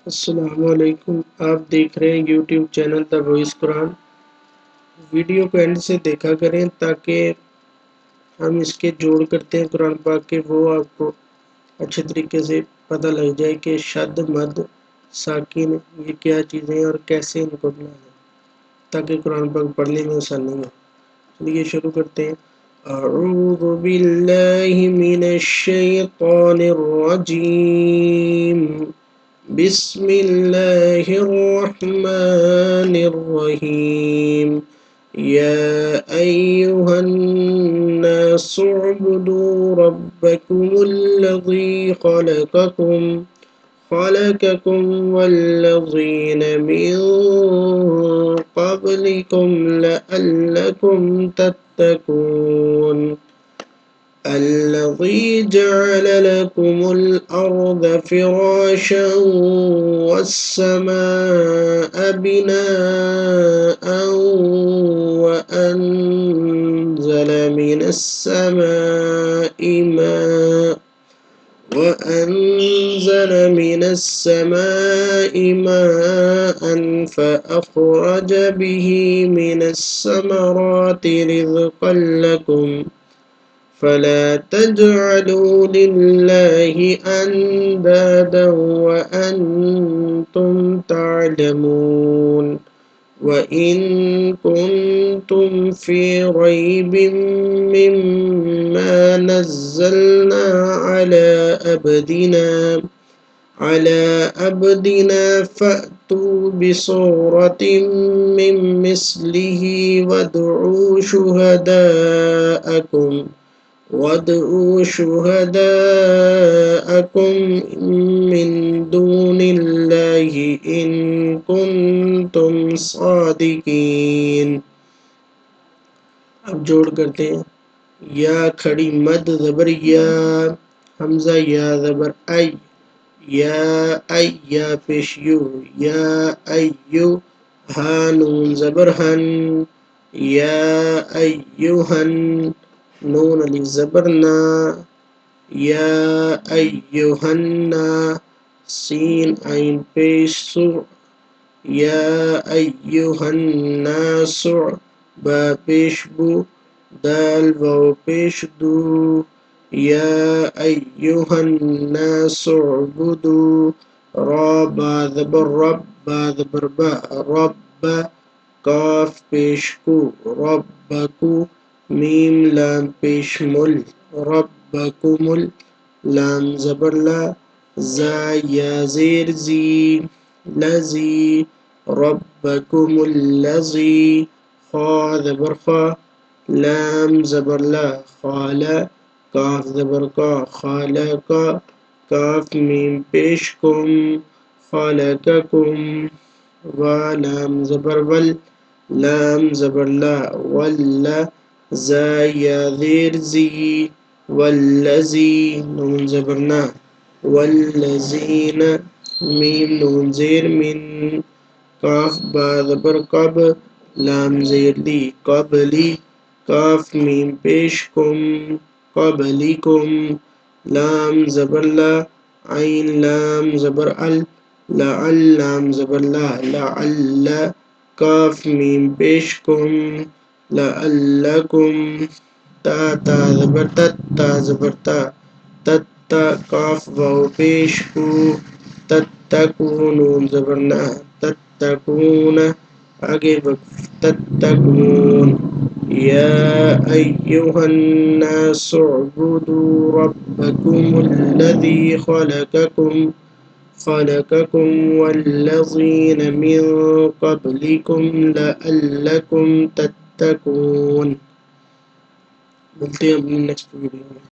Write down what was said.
السلام علیکم، آپ دیکھ رہے ہیں یوٹیوب چینل دا وائس قرآن۔ ویڈیو کو اینڈ سے دیکھا کریں تاکہ ہم اس کے جوڑ کرتے ہیں قرآن پاک کے، وہ آپ کو اچھے طریقے سے پتہ لگ جائے کہ شد مد ساکن یہ کیا چیزیں ہیں اور کیسے ان کو بنانا ہے، تاکہ قرآن پاک پڑھنے میں آسانی ہو۔ چلیے شروع کرتے ہیں۔ اعوذ باللہ من الشیطان الرجیم، بسم اللہ الرحمن الرحیم، یا ایہا الناس اعبدوا ربکم الذی خلقکم والذین من قبلکم لعلکم تتقون، الذي جعل لكم الأرض فراشا والسماء بناء وأنزل من السماء ماء فأخرج به من الثمرات رزقا لكم، فلا تجعلوا لله أندادا وأنتم تعلمون، وإن كنتم في ريب مما نزلنا على عبدنا فأتوا بسورة من مثله وادعوا شهداءكم من دون الله إن كنتم صادقين۔ اب جوڑ کرتے ہیں۔ یا کھڑی مد زبر یا، حمزہ یا زبر ای، یا پیش یو، یا ایو، ہا نون زبر ہن، یا ایوہن، نون علی زبر نا، یا ایوہننا، سین عین پیش سو، یا ایوہنناس، با پیش بو، دال واو پیش دو، یا ایوہنناس اعبدو، را با زبر رب، با زبر با، رب، کاف پیش کو، ربکو، میم لام پیش مل، ربکمل، لام زبر لا، زا یا زیر زی، لزی، ربکم اللذی، خا زبر خا، لام زبر لا، خالا، کاف زبر کا، خالقا، کاف میم پیش کم، خالقکم، وا لام زبر ول، لام زبر لا، ولا، زا یا زیر زی، والذی، نون زبر نا، والذین، میم نون زیر من، کاف با زبر قب، لام زیر لی، قبلی، کاف میم پیش کم، قبلیکم، لام زبر لا، عین لام زبر ال، لعل، لام زبر لا، لعل، کاف میم پیش کم، لعلکم، تا زبر تت، تا زبر تا، تتا، کاف واو پیش کو، تتکون، نون زبر نا، تتکون، آگے تتکون، یا ایہا الناس اعبدوا ربکم الذی خلقکم والذین من قبلکم لعلکم تتقون۔ ملتے ہیں اپنی نیکسٹ ویڈیو میں۔